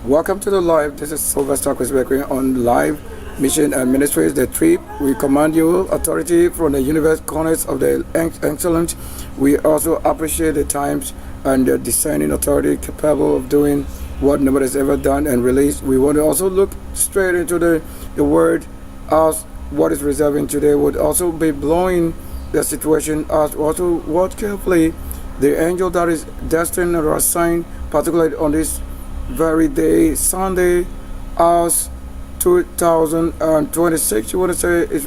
Welcome to the live. This is Sylvester on live mission and ministries. The trip we command you authority from the universe corners of the excellent. We also appreciate the times and the discerning authority capable of doing what nobody has ever done and released. We want to also look straight into the word as what is reserving today would also be blowing the situation as also watch carefully the angel that is destined or assigned particularly on this very day, Sunday, as 2026, you want to say is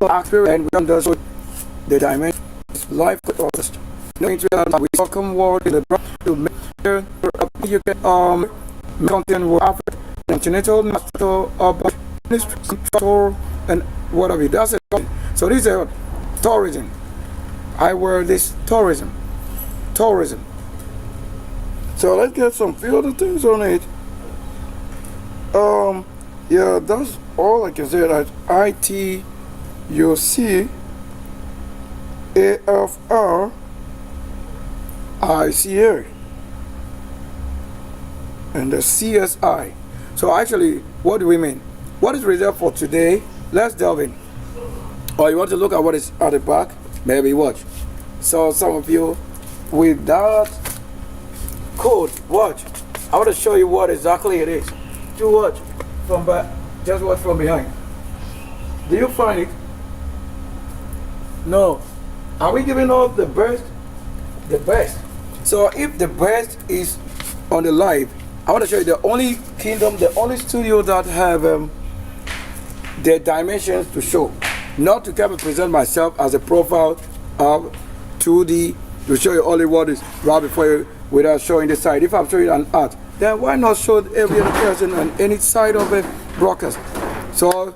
accurate, and we does the dimension life cost. We welcome word in the to make you can content word after continental master of Ministries and whatever that's it. So this is tourism. I wear this tourism. So let's get some few other things on it. Yeah, that's all I can say. That ITUC AFR ICA and the CSI. So actually, what do we mean? What is reserved for today? Let's delve in. Or you want to look at what is at the back? Maybe watch. So some of you with that code, watch. I want to show you what exactly it is. You watch from back, just watch from behind. Do you find it? No. Are we giving up the best? The best. So if the best is on the live, I want to show you the only kingdom, the only studio that have their dimensions to show. Not to come and present myself as a profile of 2D to show you only what is right before you without showing the side. If I'm showing an art, then why not show every other person on any side of a broadcast? So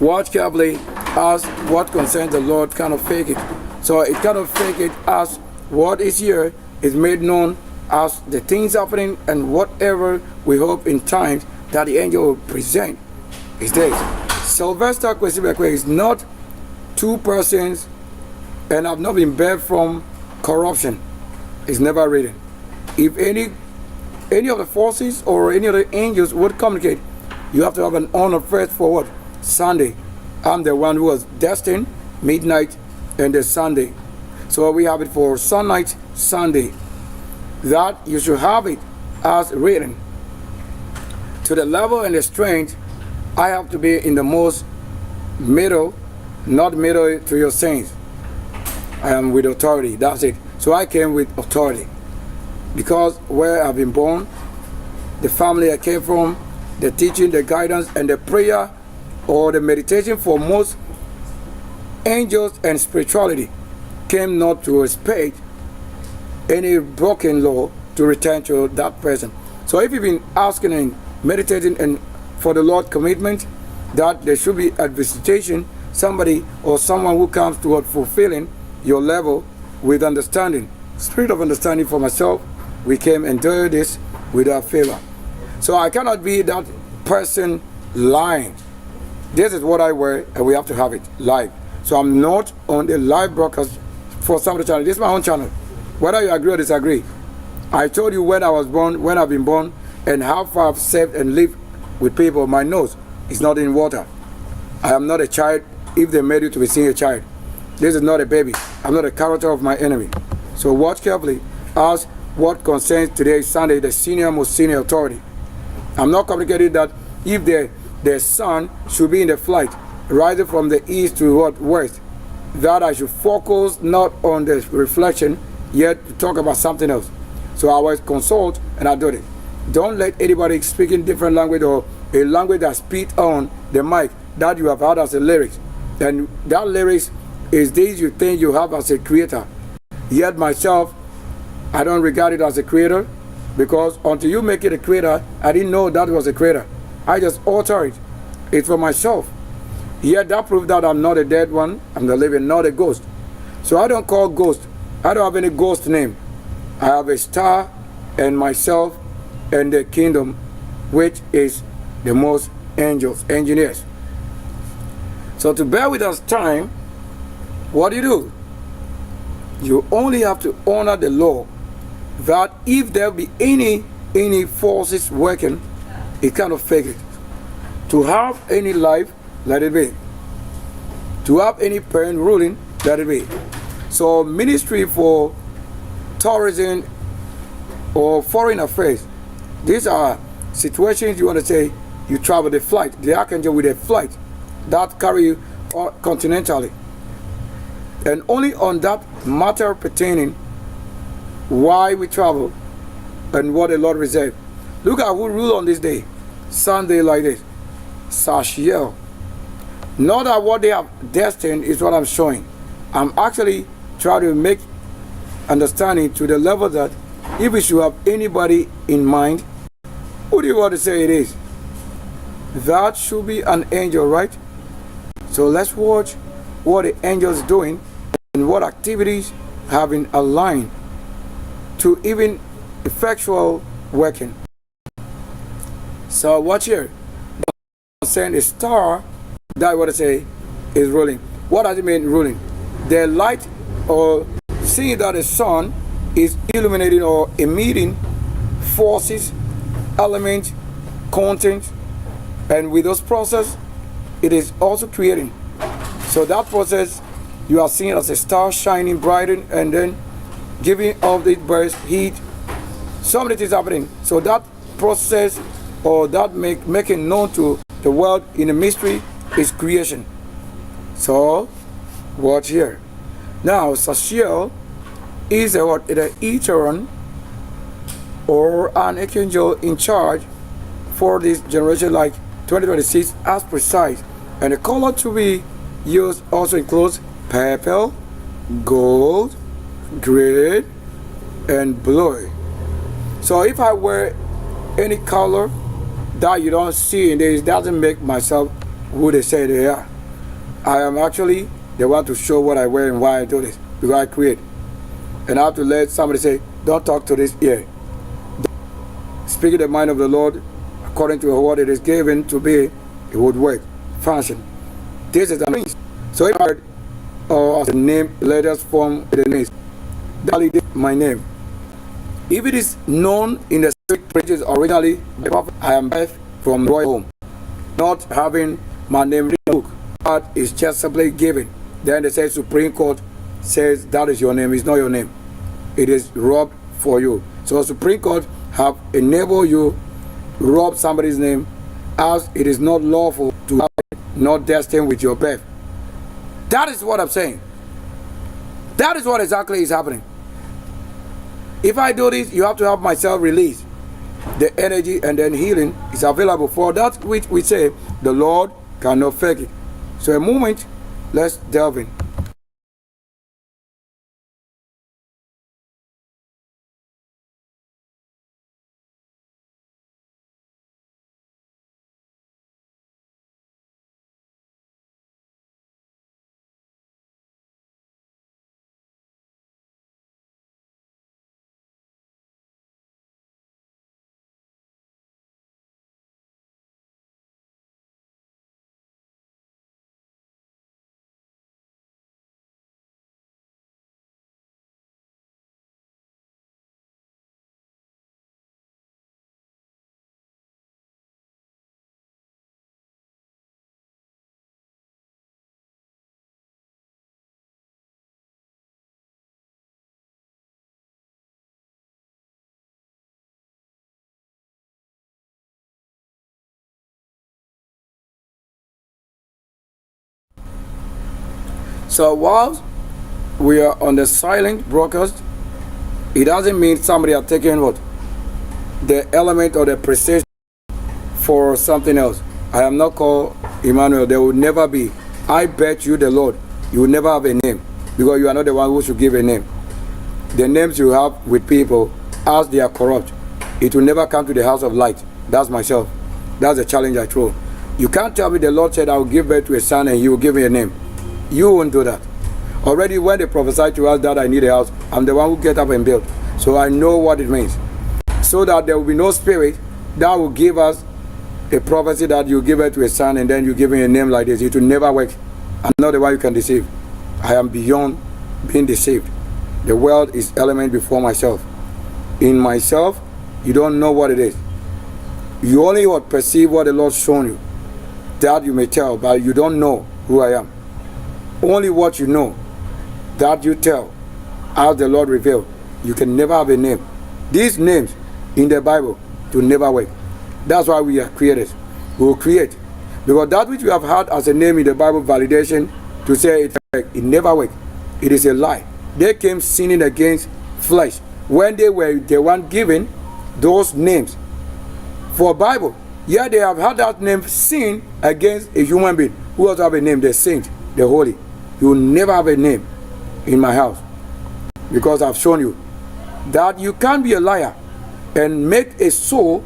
watch carefully as what concerns the Lord kind of fake it. So it kind of fake it as what is here is made known as the things happening and whatever we hope in times that the angel will present is this. Sylvester is not two persons and have not been birthed from corruption. It's never written. If any of the forces or any of the angels would communicate, you have to have an honor first for what? Sunday. I'm the one who was destined, midnight, and the Sunday. So we have it for Sunlight Sunday. That you should have it as written. To the level and the strength, I have to be in the most middle, not middle to your saints. I am with authority, that's it. So I came with authority. Because where I've been born, the family I came from, the teaching, the guidance, and the prayer or the meditation for most angels and spirituality came not to respect any broken law to return to that person. So if you've been asking and meditating and for the Lord commitment that there should be a visitation, somebody or someone who comes toward fulfilling your level with understanding, spirit of understanding for myself, we came and do this with our favor. So I cannot be that person lying. This is what I wear and we have to have it live. So I'm not on the live broadcast for some of the channel. This is my own channel. Whether you agree or disagree, I told you when I was born, when I've been born, and how far I've saved and lived with people. My nose is not in water. I am not a child if they made you to be seeing a child. This is not a baby. I'm not a character of my enemy. So watch carefully as what concerns today, Sunday, the most senior authority. I'm not communicating that if the sun should be in the flight, rising from the east to what west, that I should focus not on the reflection, yet to talk about something else. So I will consult and I do it. Don't let anybody speak in different language or a language that speak on the mic that you have heard as a lyrics. And that lyrics is this you think you have as a creator. Yet myself, I don't regard it as a creator because until you make it a creator, I didn't know that was a creator. I just alter it. It's for myself. Yet that proves that I'm not a dead one, I'm the living, not a ghost. So I don't call ghost. I don't have any ghost name. I have a star and myself and the kingdom, which is the most angels, engineers. So to bear with us time, what do? You only have to honor the law that if there be any any forces working, it cannot fake it. To have any life, let it be. To have any parent ruling, let it be. So ministry for tourism or foreign affairs, these are situations you want to say you travel the flight, the archangel with a flight that carry you continentally. And only on that matter pertaining why we travel and what the Lord reserved. Look at who rule on this day, Sunday like this, Sachiel. Not that what they have destined is what I'm showing. I'm actually trying to make understanding to the level that if we should have anybody in mind, who do you want to say it is? That should be an angel, right? So let's watch what the angel is doing and what activities have been aligned to even effectual working. So watch here. Saying a star, that what I say is ruling. What does it mean ruling? The light, or seeing that the sun is illuminating or emitting forces, elements, content, and with those process, it is also creating. So that process you are seeing as a star shining brighter and then giving off the burst heat. Something is happening. So that process or that making known to the world in a mystery is creation. So watch here. Now Sachiel is a what? The Etheron or an archangel in charge for this generation like 2026 as precise. And the color to be used also includes purple, gold, gray, and blue. So if I wear any color that you don't see in this, it doesn't make myself who they say they are. I am actually the one to show what I wear and why I do this, because I create. And I have to let somebody say, don't talk to this ear. Speaking the mind of the Lord according to what it is given to be, it would work, function. This is an means. So if I heard the name, letters form the names, validate my name. If it is known in the spirit pages originally, I am birthed from royal home, not having my name written in the book, but it's just simply given. Then they say Supreme Court says that is your name. It's not your name. It is robbed for you. So Supreme Court have enabled you rob somebody's name as it is not lawful to have it, not destined with your birth. That is what I'm saying. That is what exactly is happening. If I do this, you have to have myself release. The energy and then healing is available for that which we say the Lord cannot fake it. So a moment, let's delve in. So while we are on the silent broadcast, it doesn't mean somebody are taking what? The element or the precision for something else. I am not called Emmanuel. There will never be. I bet you the Lord, you will never have a name, because you are not the one who should give a name. The names you have with people, as they are corrupt, it will never come to the house of light. That's myself. That's the challenge I throw. You can't tell me the Lord said I will give birth to a son and he will give me a name. You won't do that. Already when they prophesied to us that I need a house, I'm the one who get up and build. So I know what it means. So that there will be no spirit that will give us a prophecy that you give birth to a son and then you give me a name like this. It will never work. I'm not the one you can deceive. I am beyond being deceived. The world is element before myself. In myself, You don't know what it is. You only what perceive what the Lord shown you. That you may tell, but you don't know who I am. Only what you know, that you tell, as the Lord revealed. You can never have a name. These names in the Bible will never work. That's why we are created. We will create. Because that which we have had as a name in the Bible, validation, to say it never worked. It is a lie. They came sinning against flesh when they were the one given those names for Bible. Yeah, they have had that name sin against a human being who also have a name, the saint, the holy. You will never have a name in my house, because I've shown you that you can't be a liar and make a soul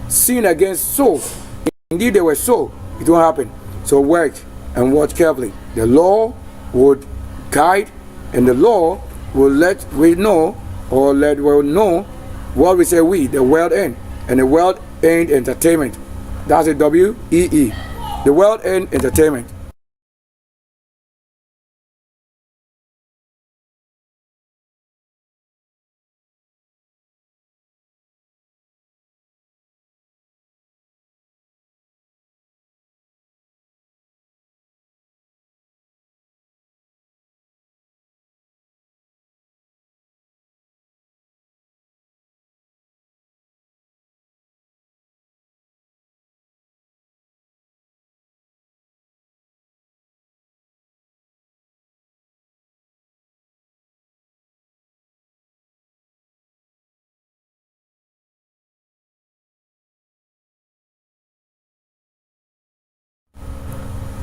sin against soul. Indeed, they were soul. It won't happen. So work and watch carefully. The law would guide, and the law will let we know, or let we know what we say the world end. And the world end entertainment. That's a WEE. The world end entertainment.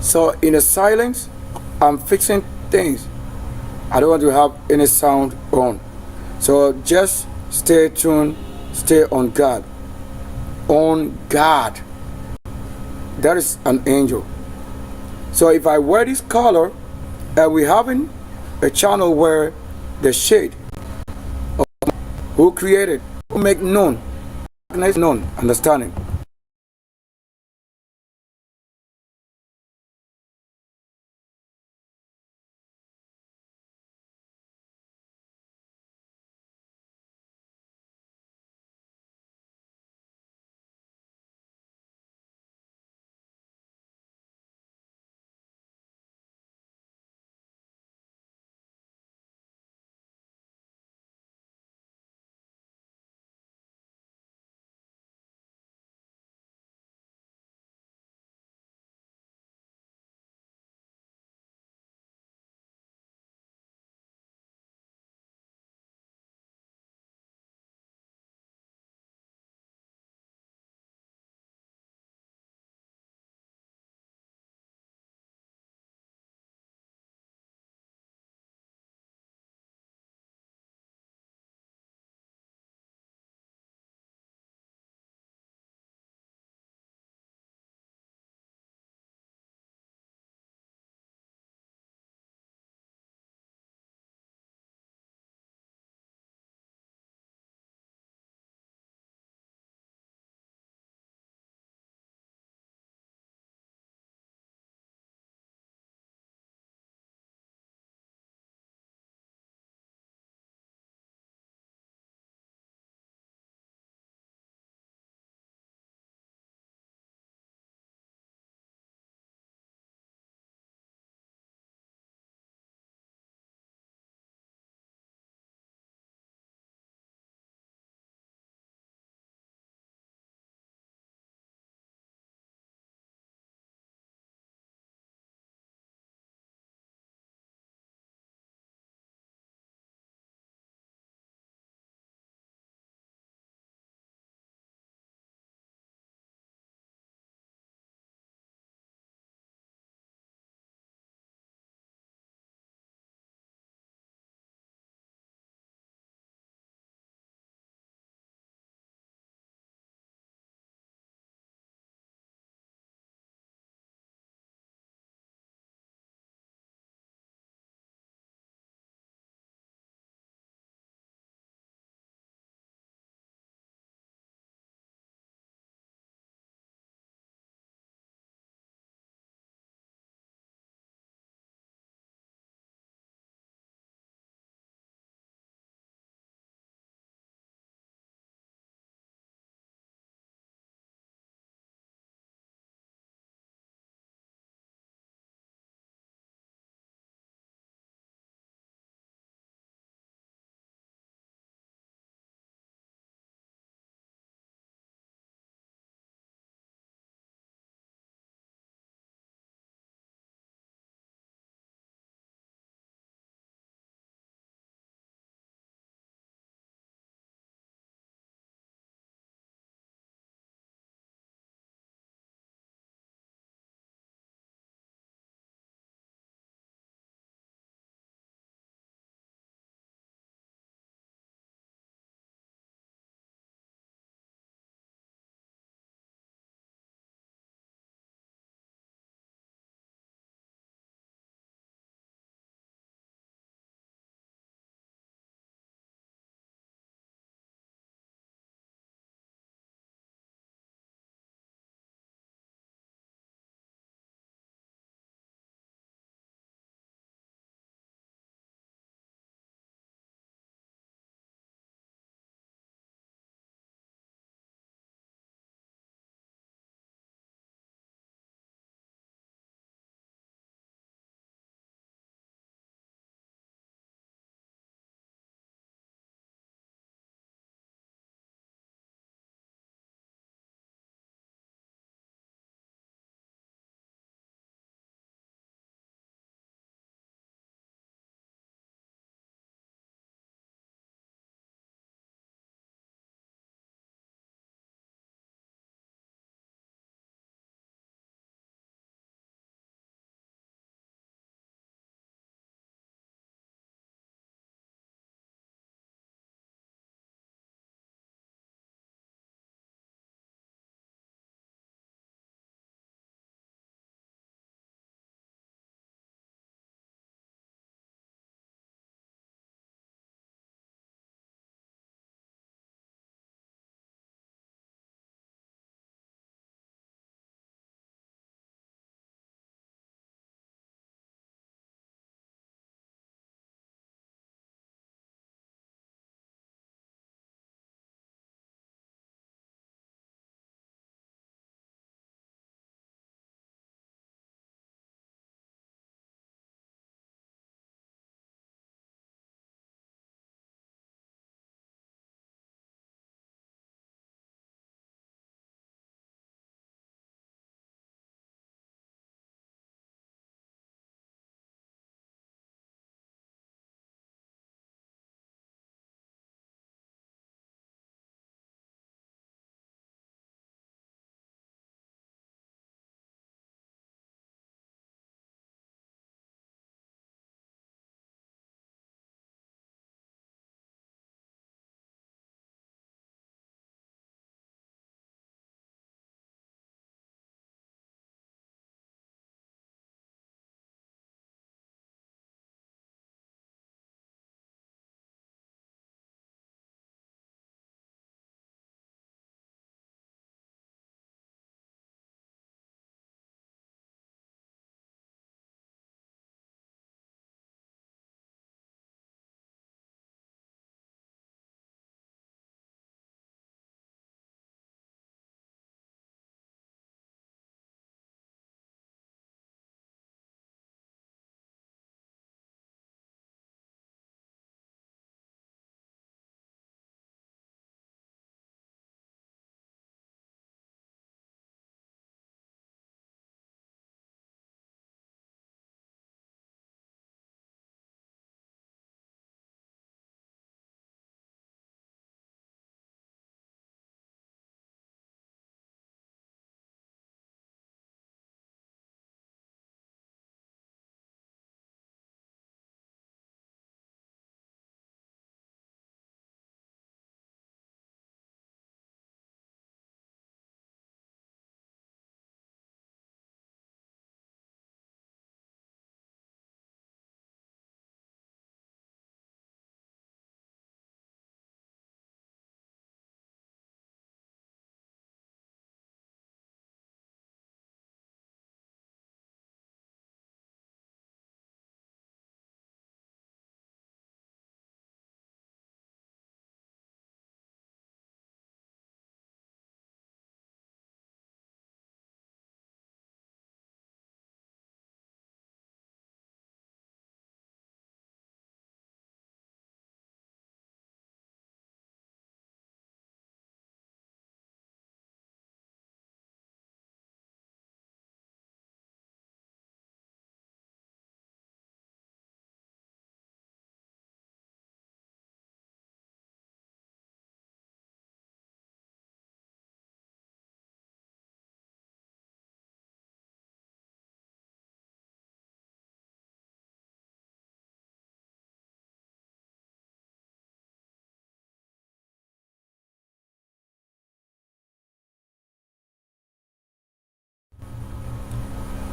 So in the silence, I'm fixing things. I don't want to have any sound on. So just stay tuned, stay on guard. On guard. That is an angel. So if I wear this color, and we having a channel where the shade of who created, who make known, understanding.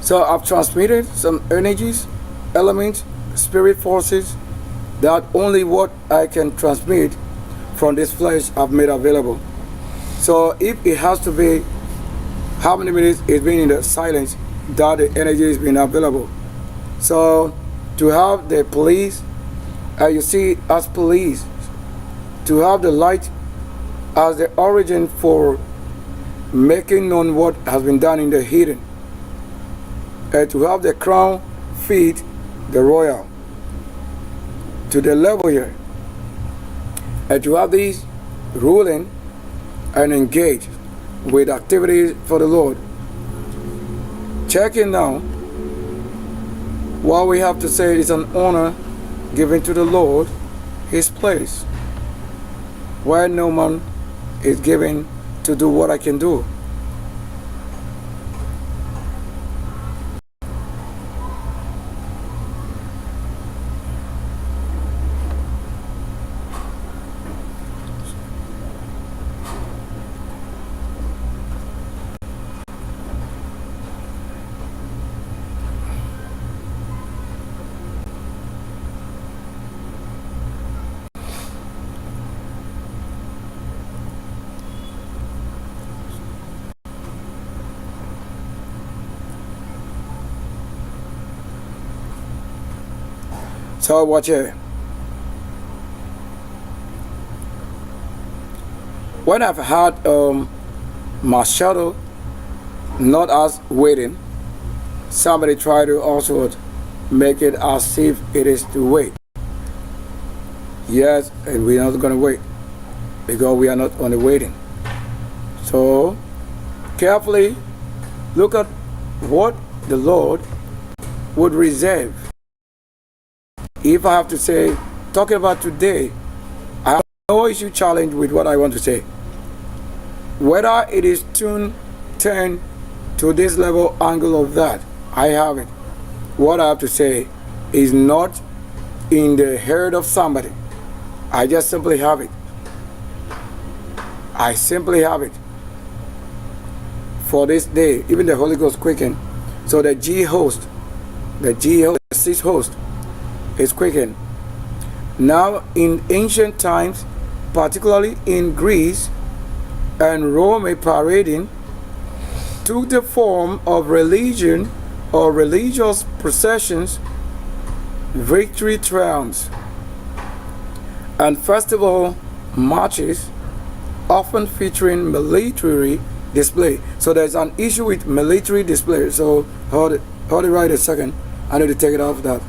So I've transmitted some energies, elements, spirit forces that only what I can transmit from this flesh I've made available. So if it has to be how many minutes it's been in the silence that the energy is being available. So to have the police, you see as police, to have the light as the origin for making known what has been done in the hidden, and to have the crown feed the royal to the level here, and to have these ruling and engage with activities for the Lord. Checking now, what we have to say is an honor given to the Lord, His place, where no man is given to do what I can do. So watch here. When I've had my shadow not as waiting, somebody try to also make it as if it is to wait. Yes, and we are not going to wait because we are not on the waiting. So carefully look at what the Lord would reserve. If I have to say, talking about today, I have no issue challenge with what I want to say. Whether it is tuned 10 to this level angle of that, I have it. What I have to say is not in the head of somebody. I just simply have it. I simply have it. For this day, even the Holy Ghost quickened. So the G host, the 6 host, is quickened. Now in ancient times, particularly in Greece and Rome, a parading took the form of religion or religious processions, victory triumphs, and festival marches, often featuring military display. So there's an issue with military display. So hold it right a second. I need to take it off that.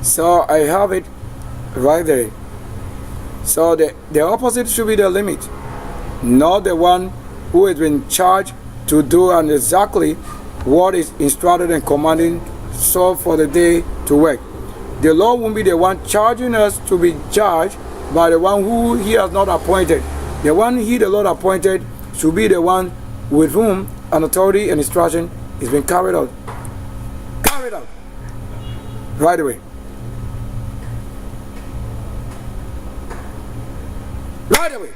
So I have it right there. So the opposite should be the limit, not the one who has been charged to do and exactly what is instructed and commanding so for the day to work. The Lord won't be the one charging us to be judged by the one who He has not appointed. The one He, the Lord, appointed should be the one with whom an authority and instruction is being carried out. Carried out. Right away. Right away.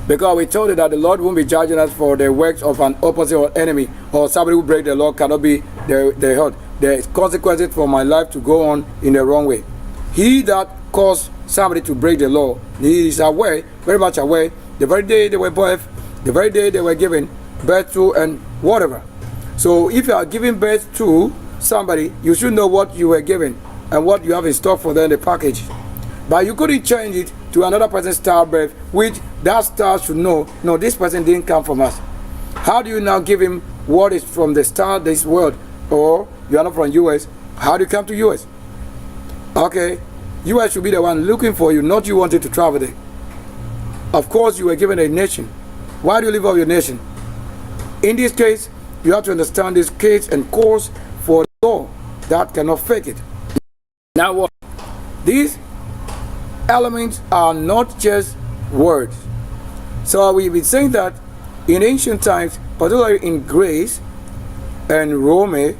Because we told you that the Lord won't be judging us for the works of an opposite or enemy, or somebody who break the law cannot be the held. There is consequences for my life to go on in the wrong way. He that caused somebody to break the law, he is aware, very much aware, the very day they were born, the very day they were given birth to, and whatever. So if you are giving birth to somebody, you should know what you were given and what you have in store for them in the package. But you couldn't change it to another person's star birth, which that star should know, no, this person didn't come from us. How do you now give him what is from the star this world? Or you are not from US, how do you come to US? Okay, US should be the one looking for you, not you wanted to travel there. Of course, you were given a nation. Why do you live off your nation? In this case, you have to understand this case and cause for the law that cannot fake it. Now what? These elements are not just words. So we've been saying that in ancient times, particularly in Greece and Rome,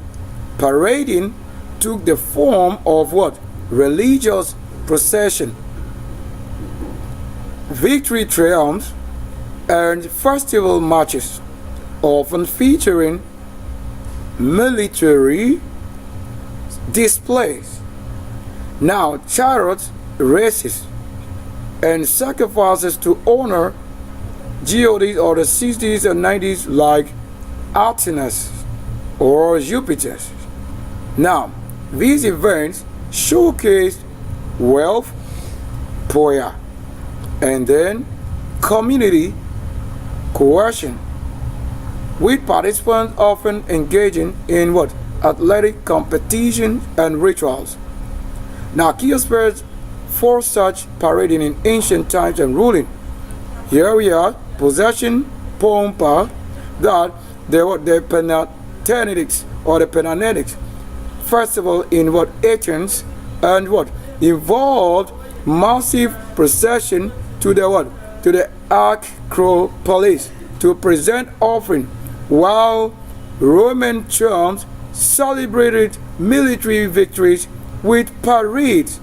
parading took the form of what? Religious procession, victory triumphs, and festival marches, often featuring military displays. Now, chariot races and sacrifices to honor gods or the 60s and 90s like Athena or Jupiter. Now, these events showcased wealth, power, and then community cohesion, with participants often engaging in what? Athletic competition and rituals. Now, key aspects for such parading in ancient times and ruling. Here we are, possession, Pompa, that the Panathenaic or the Panathenaic festival in what? Athens, and what? Involved massive procession to the what? To the Acropolis to present offering, while Roman triumphs celebrated military victories with parades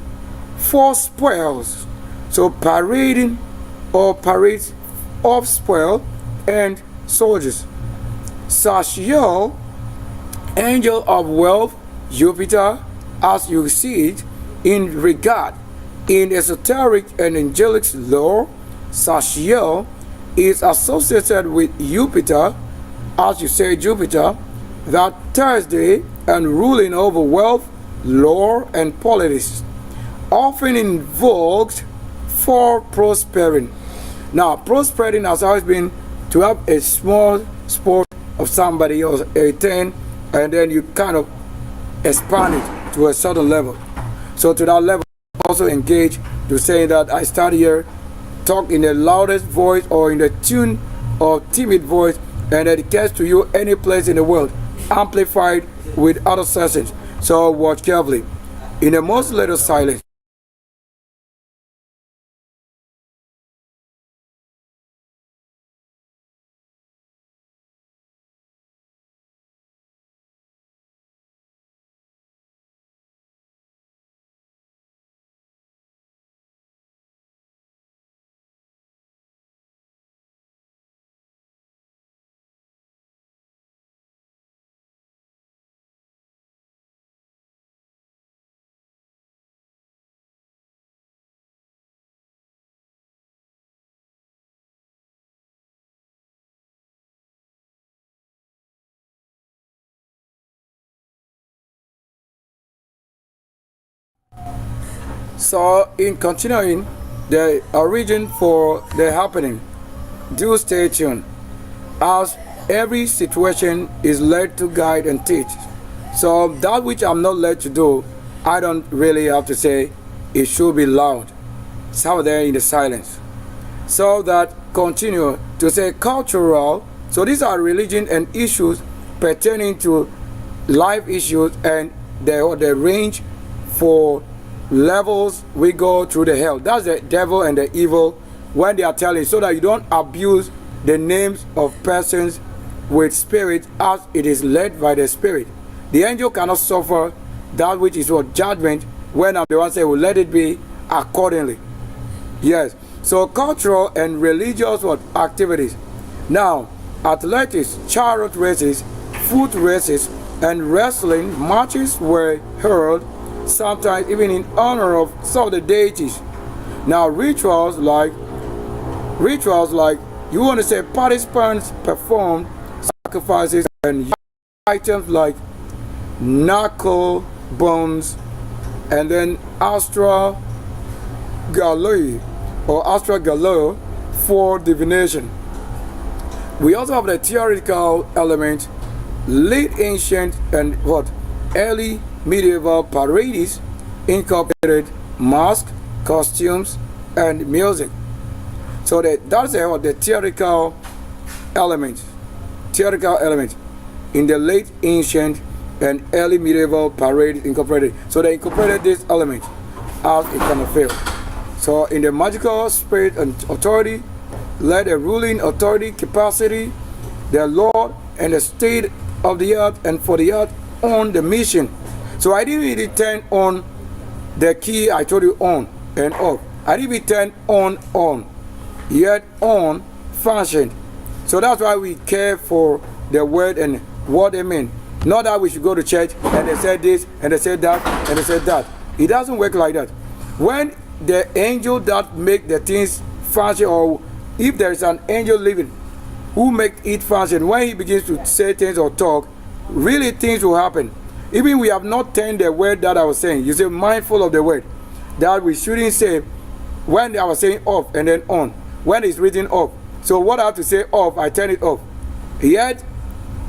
for spoils. So parading or parades of spoil and soldiers. Sachiel, angel of wealth, Jupiter, as you see it in regard in esoteric and angelic lore, Sachiel is associated with Jupiter, as you say Jupiter, that Thursday, and ruling over wealth, lore, and politics, often invoked for prospering. Now, prospering has always been to have a small sport of somebody or a thing, and then you kind of expand it to a certain level. So to that level, also engage to say that I start here, talk in the loudest voice or in the tune or timid voice, and it gets to you any place in the world, amplified with other sessions. So watch carefully. In the most little silence. So in continuing the origin for the happening, do stay tuned, as every situation is led to guide and teach. So that which I'm not led to do, I don't really have to say it should be loud. It's out there in the silence. So that continue to say cultural. So these are religion and issues pertaining to life issues, and the range for levels we go through the hell. That's the devil and the evil when they are telling, so that you don't abuse the names of persons with spirit as it is led by the spirit. The angel cannot suffer that which is what judgment, when I'm the one say, well, let it be accordingly. Yes. So cultural and religious what activities. Now, athletics, chariot races, foot races, and wrestling matches were held, sometimes even in honor of some of the deities. Now, rituals like you want to say participants performed sacrifices, and items like knuckle bones, and then astra galoi or astra gallo for divination. We also have the theoretical element, late ancient and what early medieval parades incorporated masks, costumes, and music. So that's the theoretical elements, theoretical elements, in the late ancient and early medieval parade incorporated. So they incorporated this element as it kind of failed. So in the magical spirit and authority, let the ruling authority, capacity, the Lord and the state of the earth and for the earth on the mission. So I didn't really turn on the key I told you on and off. I didn't even turn on, yet on functioned. So that's why we care for the word and what they mean. Not that we should go to church and they said this and they said that and they said that. It doesn't work like that. When the angel that make the things function, or if there is an angel living who make it function, when he begins to say things or talk, really things will happen. Even we have not turned the word that I was saying. You say mindful of the word. That we shouldn't say when I was saying off and then on. When it's written off. So what I have to say off, I turn it off. Yet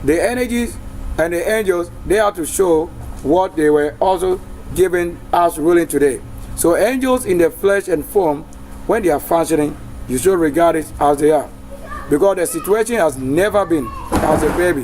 the energies and the angels, they have to show what they were also given us ruling today. So angels in the flesh and form, when they are functioning, you should regard it as they are. Because the situation has never been as a baby.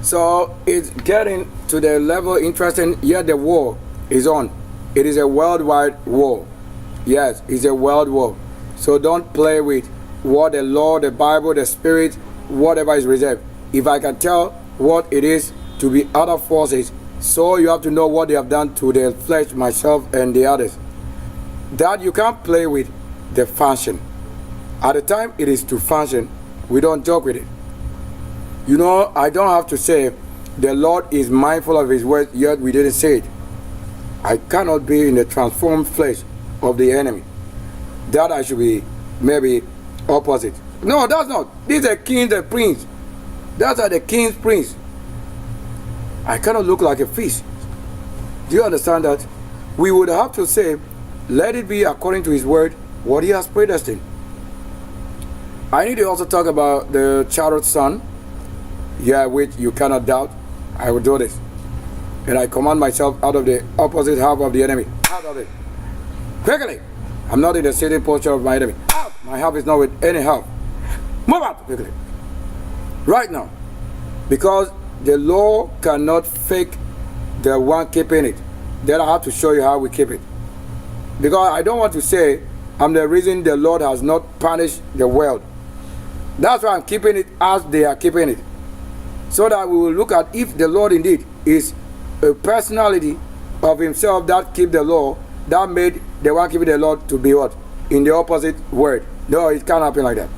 So it's getting to the level interesting. Yet the war is on. It is a worldwide war. Yes, it's a world war. So don't play with what the law, the Bible, the spirit, whatever is reserved. If I can tell what it is to be other forces, so you have to know what they have done to the flesh, myself and the others. That you can't play with the function. At the time it is to function, we don't joke with it. You know, I don't have to say the Lord is mindful of his word, yet we didn't say it. I cannot be in the transformed flesh of the enemy. That I should be maybe opposite. No, that's not. These are kings and prince. That's are the king's prince. I cannot look like a fish. Do you understand that? We would have to say, let it be according to his word, what he has predestined. I need to also talk about the chariot son. Yeah, which you cannot doubt. I will do this. And I command myself out of the opposite half of the enemy. Out of it. Quickly. I'm not in the sitting posture of my enemy. Out. My half is not with any half. Move out quickly. Right now. Because the law cannot fake the one keeping it. Then I have to show you how we keep it. Because I don't want to say I'm the reason the Lord has not punished the world. That's why I'm keeping it as they are keeping it. So that we will look at if the Lord indeed is a personality of himself that keep the law, that made the one keeping the law to be what? In the opposite word. No, it can't happen like that.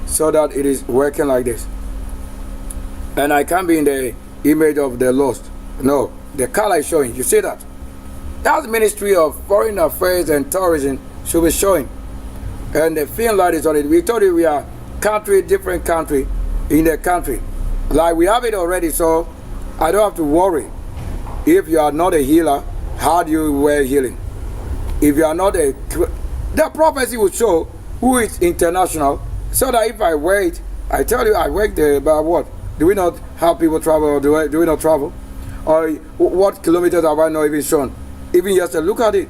So that it is working like this. And I can't be in the image of the lost. No, the color is showing. You see that? That Ministry of Foreign Affairs and Tourism should be showing. And the film light is on it. We told you we are country, different country in the country. Like we have it already, so I don't have to worry. If you are not a healer, how do you wear healing? If you are not a... The prophecy will show who is international, so that if I wait, I tell you I work there, but what? Do we not have people travel, or do we not travel? Or what kilometers have I not even shown? Even yesterday, look at it.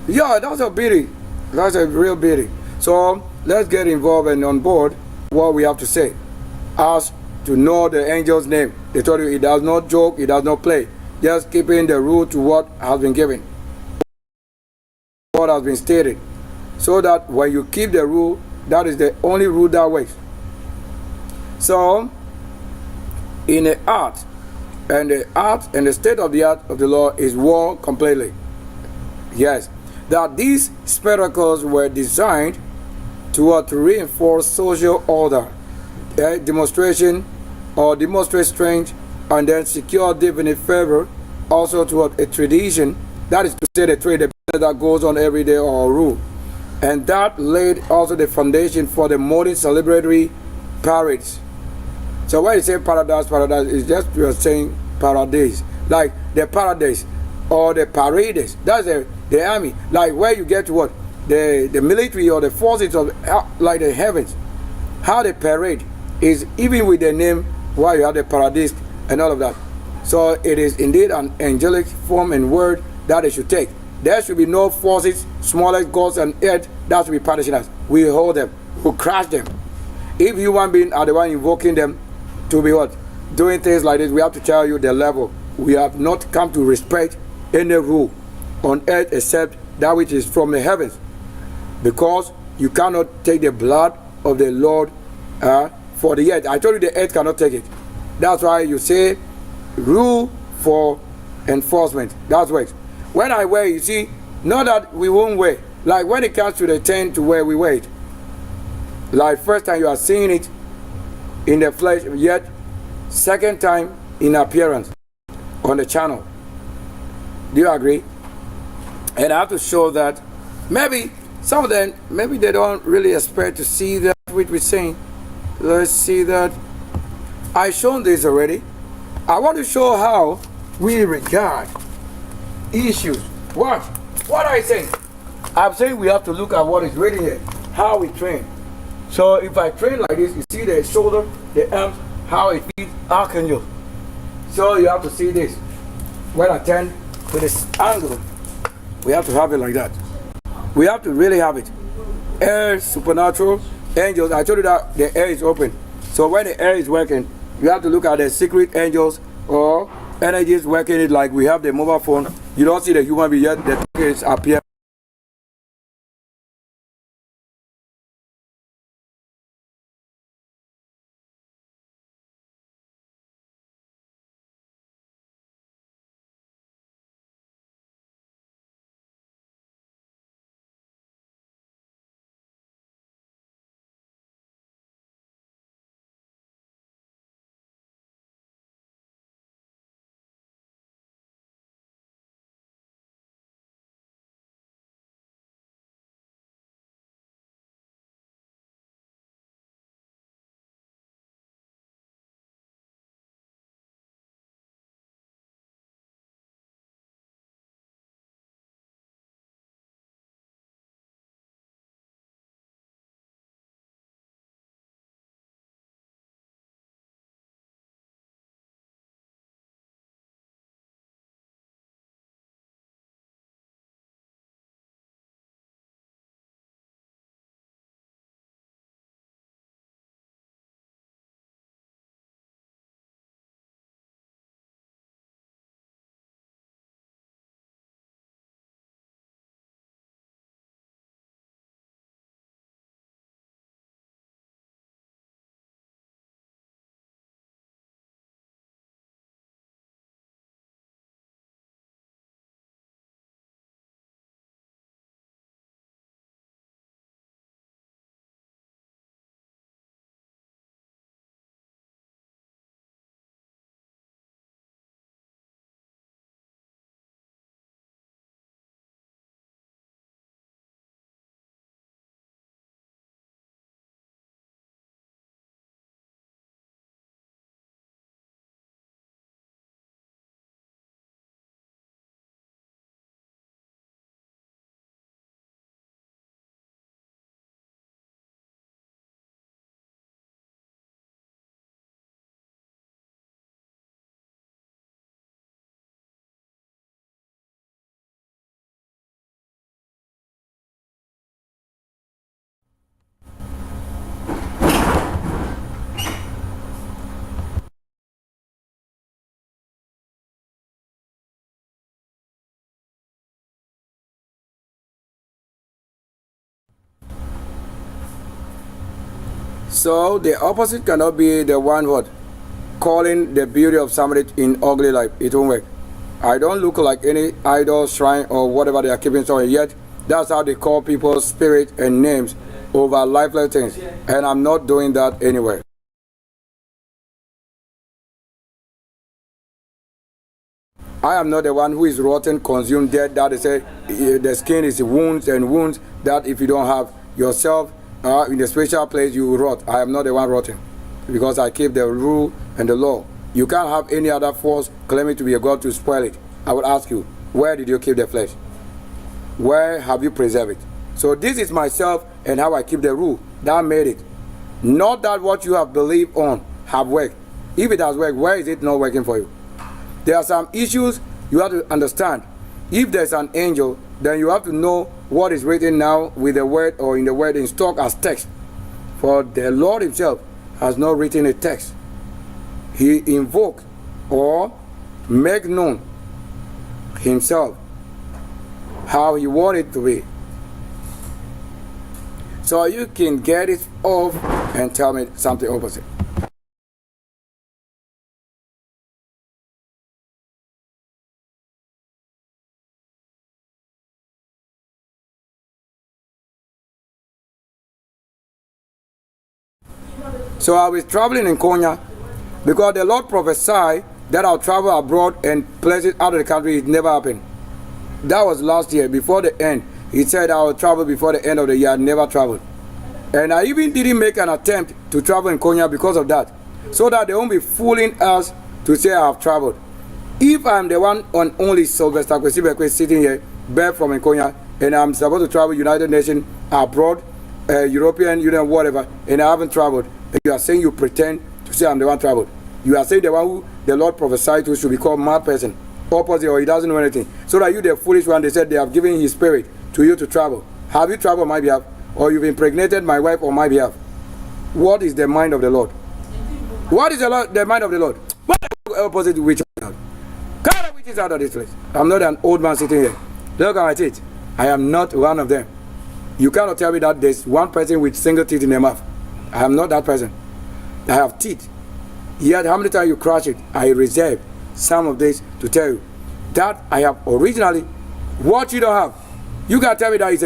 Yeah, that's a beauty. That's a real beauty. So let's get involved and on board what we have to say. As to know the angel's name. They told you it does not joke, it does not play. Just keeping the rule to what has been given. What has been stated. So that when you keep the rule, that is the only rule that works. So, in the art and the state of the art of the law is war completely. Yes. That these spectacles were designed to reinforce social order, demonstration or demonstrate strength, and then secure divinity favor, also to a tradition, that is to say the trade that goes on every day or rule. And that laid also the foundation for the modern celebratory parades. So when you say paradise, is just you're saying paradise, like the paradise or the parades. That's the army, like where you get to what the military or the forces of like the heavens. How the parade is even with the name, why you have the paradise and all of that. So it is indeed an angelic form and word that they should take. There should be no forces, smallest gods and earth that should be punishing us. We hold them, we crush them. If human beings are the one invoking them to be what? Doing things like this, we have to tell you the level. We have not come to respect any rule on earth except that which is from the heavens. Because you cannot take the blood of the Lord for the earth. I told you the earth cannot take it. That's why you say rule for enforcement. That's what. When I wear, you see, not that we won't wear. Like when it comes to the tent to where we wait. Like first time you are seeing it in the flesh, yet second time in appearance on the channel. Do you agree? And I have to show that maybe some of them, maybe they don't really expect to see that which we're saying. Let's see that. I've shown this already. I want to show how we regard issues. What are I saying? I'm saying we have to look at what is written here. How we train. So if I train like this, you see the shoulder, the arms, how it feeds archangel. So you have to see this. When I turn to this angle, we have to have it like that. We have to really have it. Air, supernatural, angels. I told you that the air is open. So when the air is working, you have to look at the secret angels or energies working it like we have the mobile phone. You don't see the human being yet, the things appear. So the opposite cannot be the one what? Calling the beauty of somebody in ugly life. It won't work. I don't look like any idol, shrine, or whatever they are keeping somewhere yet. That's how they call people's spirit and names over lifeless things. And I'm not doing that anywhere. I am not the one who is rotten, consumed, dead, that they say the skin is wounds and wounds, that if you don't have yourself in the spiritual place, you will rot. I am not the one rotten, because I keep the rule and the law. You can't have any other force claiming to be a God to spoil it. I would ask you, where did you keep the flesh? Where have you preserved it? So this is myself and how I keep the rule. That made it. Not that what you have believed on have worked. If it has worked, where is it not working for you? There are some issues you have to understand. If there's an angel, then you have to know what is written now with the word or in the word in stock as text. For the Lord himself has not written a text. He invoked or make known himself how he wanted it to be. So you can get it off and tell me something opposite. So I was traveling in Konya because the Lord prophesied that I'll travel abroad and places out of the country. It never happened. That was last year, before the end. He said I will travel before the end of the year. I never traveled. And I even didn't make an attempt to travel in Konya because of that. So that they won't be fooling us to say I have traveled. If I'm the one and only SYLVESTER BEKOE sitting here, back from Konya, and I'm supposed to travel United Nations abroad, European Union, whatever, and I haven't traveled, and you are saying you pretend to say I'm the one traveled. You are saying the one who the Lord prophesied to should be called mad person, opposite, or he doesn't know anything. So that you, the foolish one, they said they have given his spirit to you to travel. Have you traveled on my behalf? Or you've impregnated my wife on my behalf? What is the mind of the Lord? What is the mind of the Lord? What is the opposite witch? Kind of witches out of this place. I'm not an old man sitting here. Look at my teeth. I am not one of them. You cannot tell me that there's one person with single teeth in their mouth. I am not that person. I have teeth. Yet how many times you crush it? I reserve some of this to tell you that I have originally what you don't have. You can tell me that it's a